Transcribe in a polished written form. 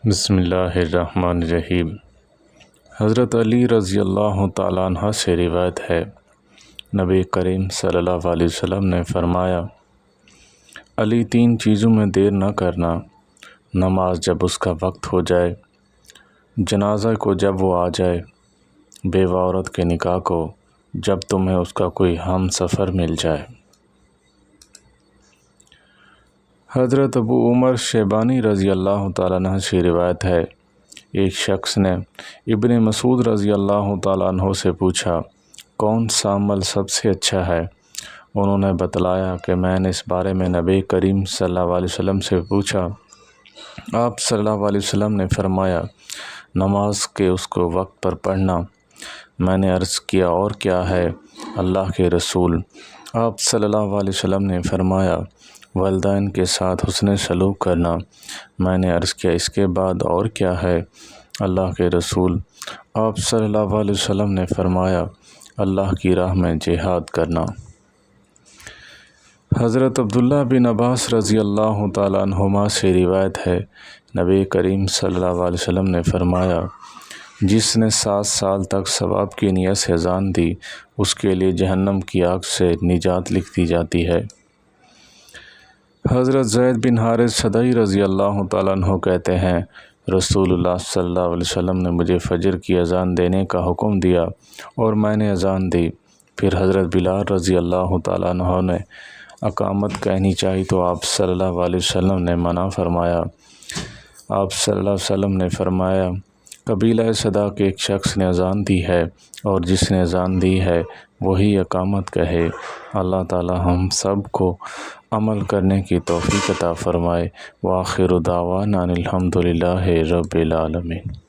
بسم اللہ الرحمن الرحیم۔ حضرت علی رضی اللہ تعالیٰ عنہ سے روایت ہے، نبی کریم صلی اللہ علیہ وسلم نے فرمایا، علی 3 چیزوں میں دیر نہ کرنا: نماز جب اس کا وقت ہو جائے، جنازہ کو جب وہ آ جائے، بیوہ عورت کے نکاح کو جب تمہیں اس کا کوئی ہم سفر مل جائے۔ حضرت ابو عمر شیبانی رضی اللہ تعالیٰ عنہ سے روایت ہے، ایک شخص نے ابن مسعود رضی اللہ تعالیٰ عنہ سے پوچھا، کون سا عمل سب سے اچھا ہے؟ انہوں نے بتلایا کہ میں نے اس بارے میں نبی کریم صلی اللہ علیہ وسلم سے پوچھا۔ آپ صلی اللہ علیہ وسلم نے فرمایا، نماز کے اس کو وقت پر پڑھنا۔ میں نے عرض کیا، اور کیا ہے اللہ کے رسول؟ آپ صلی اللہ علیہ وسلم نے فرمایا، والدین کے ساتھ حسن سلوک کرنا۔ میں نے عرض کیا، اس کے بعد اور کیا ہے اللہ کے رسول؟ آپ صلی اللہ علیہ وسلم نے فرمایا، اللہ کی راہ میں جہاد کرنا۔ حضرت عبداللہ بن عباس رضی اللہ تعالیٰ عنہما سے روایت ہے، نبی کریم صلی اللہ علیہ وسلم نے فرمایا، جس نے 7 سال تک ثواب کی نیت سے اذان دی، اس کے لیے جہنم کی آگ سے نجات لکھ دی جاتی ہے۔ حضرت زید بن حارث سدئی رضی اللہ تعالیٰ عنہ کہتے ہیں، رسول اللہ صلی اللہ علیہ وسلم نے مجھے فجر کی اذان دینے کا حکم دیا اور میں نے اذان دی۔ پھر حضرت بلال رضی اللہ تعالیٰ عنہ نے اقامت کہنی چاہی تو آپ صلی اللہ علیہ وسلم نے منع فرمایا۔ آپ صلی اللہ علیہ وسلم نے فرمایا، قبیلہ صدا کے ایک شخص نے اذان دی ہے اور جس نے اذان دی ہے وہی اقامت کہے۔ اللہ تعالی ہم سب کو عمل کرنے کی توفیق عطا فرمائے۔ وآخر دعوانا الحمد للہ رب العالمین۔